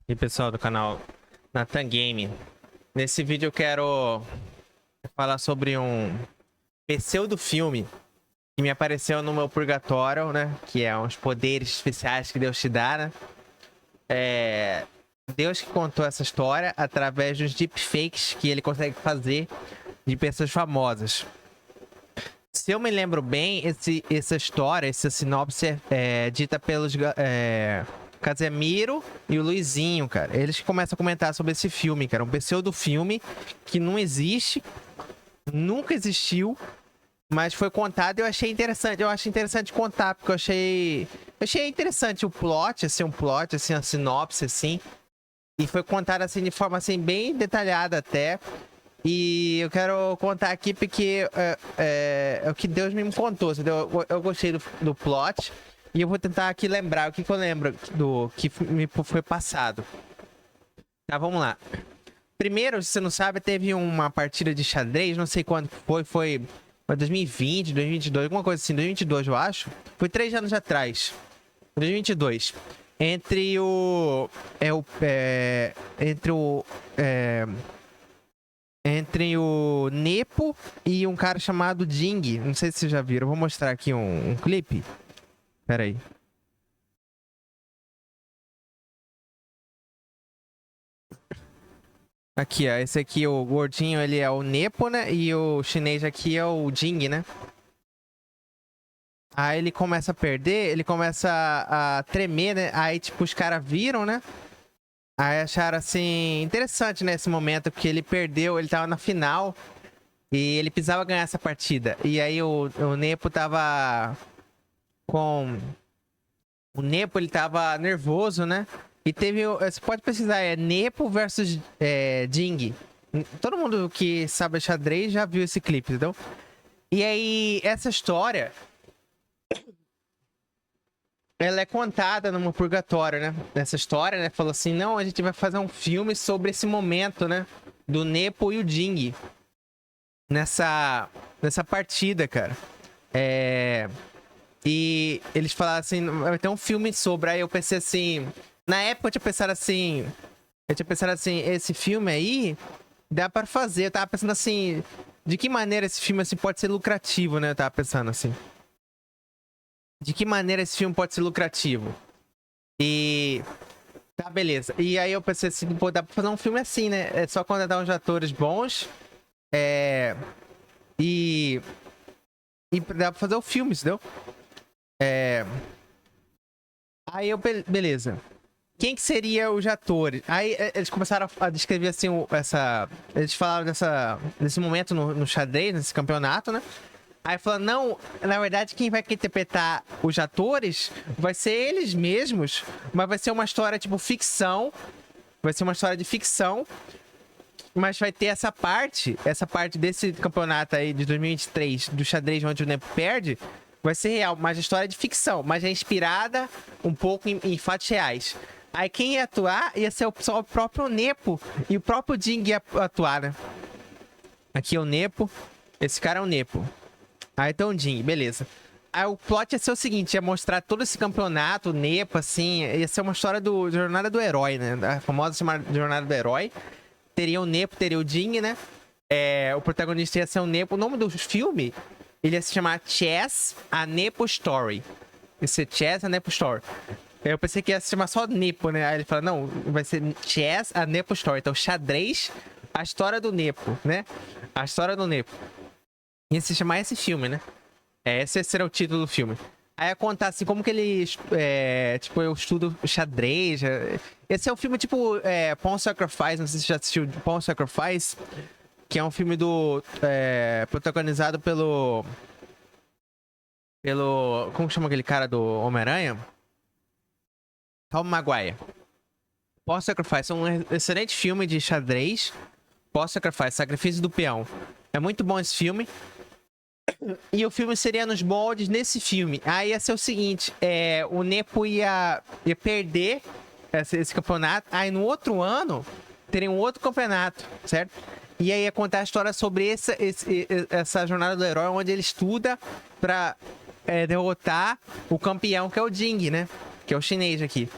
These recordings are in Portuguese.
E pessoal do canal Nathan Game. Nesse vídeo eu quero falar sobre um pseudo filme que me apareceu no meu purgatório, né? Que é uns poderes especiais que Deus te dá, né? Deus que contou essa história através dos deepfakes que ele consegue fazer de pessoas famosas. Se eu me lembro bem, essa história, essa sinopse é dita pelos Casemiro e o Luizinho, cara. Eles que começam a comentar sobre esse filme, cara. Um pseudo filme que não existe, nunca existiu, mas foi contado e eu achei interessante. Eu acho interessante contar, porque eu achei interessante o plot, assim, a sinopse, assim. E foi contado, assim, de forma, assim, bem detalhada até. E eu quero contar aqui porque é o que Deus me contou, entendeu? Eu gostei do plot. E eu vou tentar aqui lembrar o que eu lembro do que me foi passado. Tá, vamos lá. Primeiro, se você não sabe, teve uma partida de xadrez, não sei quando foi 2020, 2022, alguma coisa assim, 2022 eu acho. Foi 3 anos atrás, 2022. Entre o... Entre o Nepo e um cara chamado Ding. Não sei se vocês já viram, eu vou mostrar aqui um clipe. Pera aí. Aqui, ó. Esse aqui, o gordinho, ele é o Nepo, né? E o chinês aqui é o Jing, né? Aí ele começa a perder, ele começa a tremer, né? Aí, tipo, os caras viram, né? Aí acharam, assim, interessante, né? Esse momento, porque ele perdeu, ele tava na final e ele precisava ganhar essa partida. E aí o Nepo tava com... O Nepo, ele tava nervoso, né? E teve... Você pode pesquisar, é Nepo versus Jing. Todo mundo que sabe xadrez já viu esse clipe, entendeu? E aí, essa história, ela é contada no purgatório, né? Essa história, né? Falou assim, não, a gente vai fazer um filme sobre esse momento, né? Do Nepo e o Jing. Nessa partida, cara. E eles falaram assim, vai ter um filme sobre. Aí eu pensei assim... Na época eu tinha pensado assim... esse filme aí dá pra fazer. Eu tava pensando assim, de que maneira esse filme assim pode ser lucrativo, né? Eu tava pensando assim. De que maneira esse filme pode ser lucrativo? E tá, beleza. E aí eu pensei assim, pô, dá pra fazer um filme assim, né? É só contratar uns atores bons. É... E dá pra fazer o filme, entendeu? Aí eu, beleza. Quem que seria os atores? Aí eles começaram a descrever assim eles falaram desse momento no xadrez, nesse campeonato, né? Aí falando, não, na verdade quem vai interpretar os atores vai ser eles mesmos, mas vai ser uma história tipo ficção, vai ser uma história de ficção, mas vai ter essa parte desse campeonato aí de 2023 do xadrez onde o Nepo perde, vai ser real, mas a história é de ficção, mas é inspirada um pouco em fatos reais. Aí quem ia atuar ia ser só o próprio Nepo e o próprio Ding ia atuar, né? Aqui é o Nepo, esse cara é o Nepo. Aí então o Ding, beleza. Aí o plot ia ser o seguinte, ia mostrar todo esse campeonato, o Nepo, assim, ia ser uma história da Jornada do Herói, né? A famosa Jornada do Herói. Teria o Nepo, teria o Ding, né? O protagonista ia ser o Nepo. O nome do filme, ele ia se chamar Chess, a Nepo Story. Ia ser Chess, a Nepo Story. Eu pensei que ia se chamar só Nepo, né? Aí ele fala, não, vai ser Chess, a Nepo Story. Então, xadrez, a história do Nepo, né? A história do Nepo. Ia se chamar esse filme, né? Esse será o título do filme. Aí ia contar assim, como que ele, tipo, eu estudo xadrez. Esse é um filme tipo Pawn Sacrifice, não sei se você já assistiu Pawn Sacrifice, que é um filme protagonizado como chama aquele cara do Homem-Aranha? Tom Maguire. Pawn Sacrifice é um excelente filme de xadrez. Pawn Sacrifice, Sacrifício do Peão. É muito bom esse filme. E o filme seria nos moldes nesse filme. Aí ia ser o seguinte: o Nepo ia perder esse campeonato. Aí no outro ano teria um outro campeonato, certo? E aí ia contar a história sobre essa jornada do herói, onde ele estuda pra derrotar o campeão, que é o Ding, né? Que é o chinês aqui.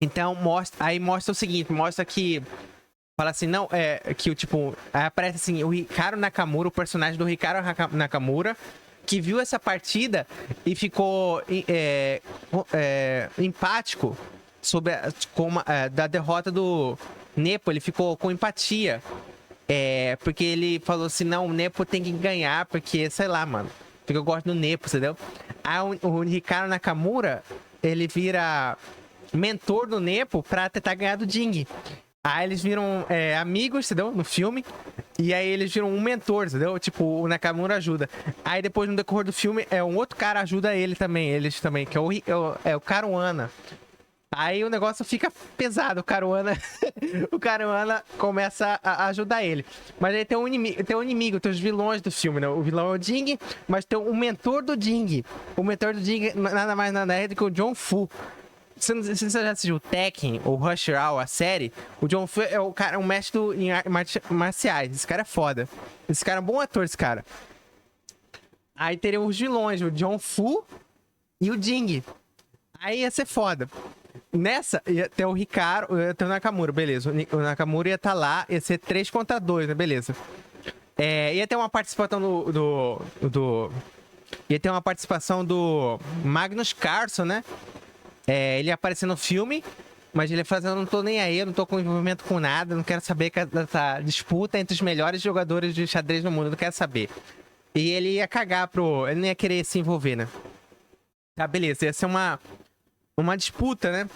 Então, aí mostra o seguinte, mostra que... Fala assim, não, que o tipo... Aí aparece assim, o Hikaru Nakamura, o personagem do Hikaru Nakamura, que viu essa partida e ficou empático sobre da derrota do Nepo. Ele ficou com empatia. Porque ele falou assim, não, o Nepo tem que ganhar, porque, sei lá, mano. Porque eu gosto do Nepo, entendeu? Aí o Hikaru Nakamura, ele vira mentor do Nepo pra tentar ganhar do Jing. Aí eles viram amigos, entendeu? No filme. E aí eles viram um mentor, entendeu? Tipo, o Nakamura ajuda. Aí depois, no decorrer do filme, um outro cara ajuda eles também, que é o Caruana. Aí o negócio fica pesado, o Caruana. O Caruana começa a ajudar ele. Mas aí tem um inimigo, tem os vilões do filme, né? O vilão é o Jing, mas tem o mentor do Jing. O mentor do Jing nada mais nada é do que o John Fu. Se você já assistiu o Tekken ou Rush Hour, a série, o John Fu é o cara, um mestre em artes marciais. Esse cara é foda. Esse cara é um bom ator, esse cara. Aí teriam os vilões, o John Fu e o Jing. Aí ia ser foda. Nessa, ia ter o Hikaru, ia ter o Nakamura, beleza. O Nakamura ia estar lá, ia ser 3 contra 2, né? Beleza. Ia ter uma participação ia ter uma participação do Magnus Carlsen, né? Ele ia aparecer no filme, mas ele ia fazer, eu não tô nem aí, eu não tô com envolvimento com nada, não quero saber dessa disputa entre os melhores jogadores de xadrez no mundo, não quero saber. E ele ia cagar ele não ia querer se envolver, né? Tá, beleza, ia ser uma disputa, né?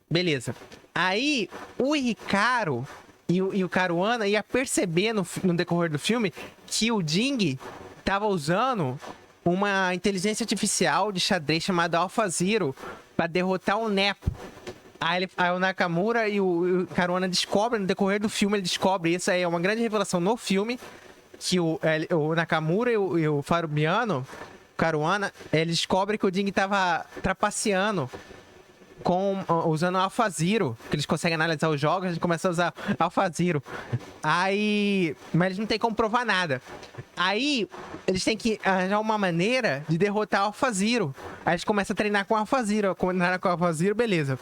Beleza. Aí, o Hikaru e o Caruana ia perceber no decorrer do filme que o Jing tava usando uma inteligência artificial de xadrez chamada AlphaZero pra derrotar o Nepo. Aí o Nakamura e o Caruana descobrem, no decorrer do filme, ele descobre isso aí, é uma grande revelação no filme, que o Nakamura e o Fabiano, o Caruana, eles descobrem que o Jing tava trapaceando usando o AlphaZero, que eles conseguem analisar os jogos, a gente começa a usar AlphaZero. Aí... Mas eles não tem como provar nada. Aí, eles têm que arranjar uma maneira de derrotar o AlphaZero. Aí eles começam a treinar com o AlphaZero. Treinar com o AlphaZero, beleza.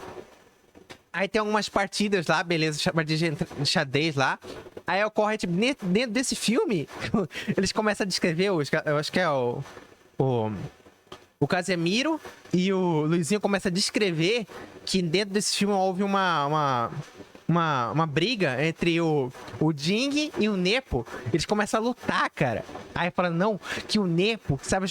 Aí tem algumas partidas lá, beleza, de xadrez lá. Aí ocorre, tipo, dentro desse filme, eles começam a descrever, eu acho que é o Casemiro e o Luizinho começam a descrever que dentro desse filme houve uma briga entre o Jing e o Nepo. Eles começam a lutar, cara. Aí fala, não, que o Nepo sabe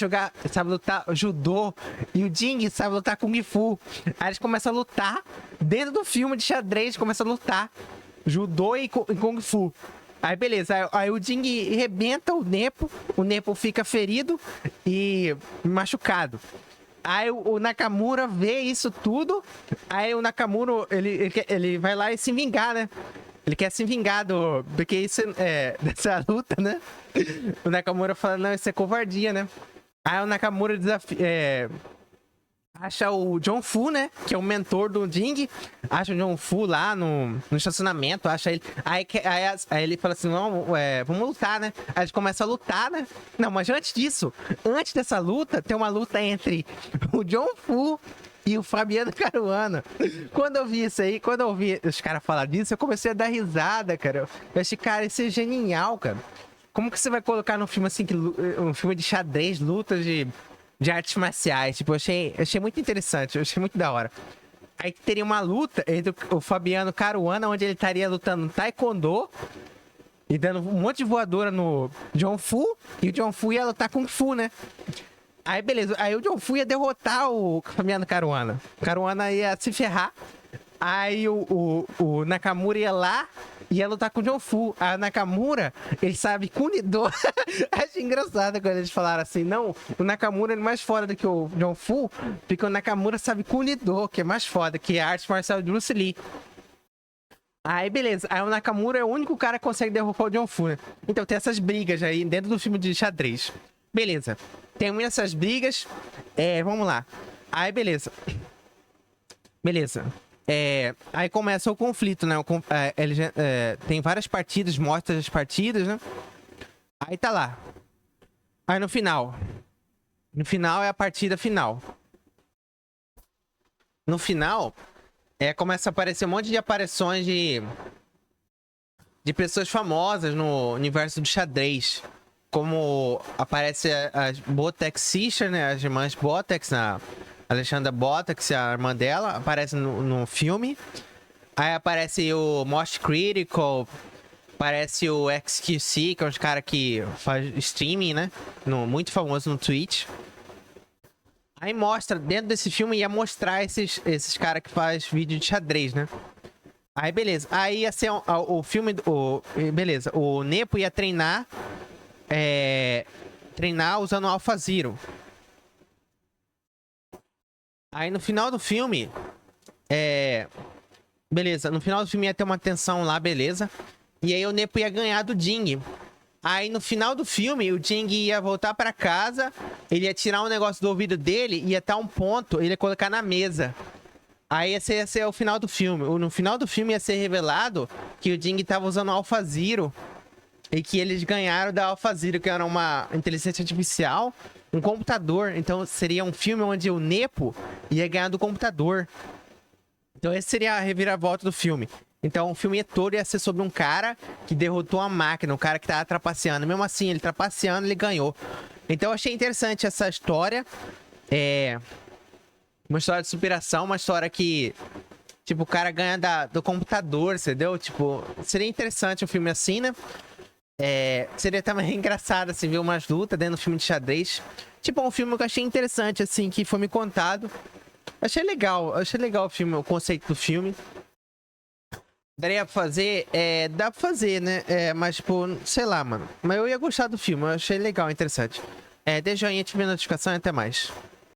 lutar judô e o Jing sabe lutar Kung Fu. Aí eles começam a lutar dentro do filme de xadrez, começam a lutar judô e Kung Fu. Aí beleza, aí o Jing rebenta o Nepo fica ferido e machucado. Aí o Nakamura vê isso tudo, aí o Nakamura, ele vai lá e se vingar, né? Ele quer se vingar porque isso dessa luta, né? O Nakamura fala, não, isso é covardia, né? Aí o Nakamura acha o John Fu, né? Que é o mentor do Jing. Acha o John Fu lá no estacionamento. Acha ele. Aí ele fala assim: não, vamos lutar, né? Aí eles começam a lutar, né? Não, mas antes disso, antes dessa luta, tem uma luta entre o John Fu e o Fabiano Caruana. Quando eu vi isso aí, quando eu ouvi os caras falar disso, eu comecei a dar risada, cara. Eu achei, cara, isso é genial, cara. Como que você vai colocar num filme assim, um filme de xadrez, lutas de artes marciais? Tipo, eu achei muito interessante, eu achei muito da hora. Aí teria uma luta entre o Fabiano Caruana, onde ele estaria lutando taekwondo e dando um monte de voadora no John Fu, e o John Fu ia lutar Kung Fu, né? Aí beleza, aí o John Fu ia derrotar o Fabiano Caruana. O Caruana ia se ferrar. Aí o Nakamura ia lá e ia lutar com o John Fu. A Nakamura, ele sabe Kunido. Acho engraçado quando eles falaram assim, não, o Nakamura é mais foda do que o John Fu, porque o Nakamura sabe Kunido, que é mais foda, que é a arte marcial de Bruce Lee. Aí beleza, aí o Nakamura é o único cara que consegue derrubar o John Fu, né? Então tem essas brigas aí dentro do filme de xadrez. Beleza, tem essas brigas, vamos lá. Aí beleza. Beleza. Aí começa o conflito, né? Tem várias partidas, mostra as partidas, né? Aí tá lá. Aí no final. No final é a partida final. No final, Começa a aparecer um monte de aparições de pessoas famosas no universo do xadrez. Como aparece as Botex Sisters, né? As irmãs Botex, a Alexandra Botex, a irmã dela, aparece no filme. Aí aparece o Most Critical, aparece o XQC, que é um cara que faz streaming, né? Muito famoso no Twitch. Aí mostra, dentro desse filme, ia mostrar esses caras que faz vídeo de xadrez, né? Aí beleza. Aí ia ser o filme. Beleza. O Nepo ia treinar. Treinar usando o Alpha Zero. Aí no final do filme. Beleza. No final do filme ia ter uma tensão lá, beleza. E aí o Nepo ia ganhar do Jing. Aí no final do filme, o Jing ia voltar pra casa. Ele ia tirar um negócio do ouvido dele. Ia estar um ponto. Ele ia colocar na mesa. Aí ia ser o final do filme. No final do filme ia ser revelado que o Jing tava usando o Alpha Zero. E que eles ganharam da Alpha Zero, que era uma inteligência artificial, um computador. Então seria um filme onde o Nepo ia ganhar do computador. Então essa seria a reviravolta do filme. Então o filme todo ia ser sobre um cara que derrotou a máquina, um cara que tava trapaceando. Mesmo assim, ele trapaceando, ele ganhou. Então eu achei interessante essa história. Uma história de superação, uma história que... Tipo, o cara ganha do computador, entendeu? Tipo, seria interessante um filme assim, né? Seria também engraçado, assim, ver umas lutas dentro do filme de xadrez. Tipo, um filme que eu achei interessante, assim, que foi me contado. Achei legal o filme, o conceito do filme. Daria pra fazer? Dá pra fazer, né? Mas, tipo, sei lá, mano. Mas eu ia gostar do filme, eu achei legal, interessante. Deixa o joinha, ative a notificação e até mais.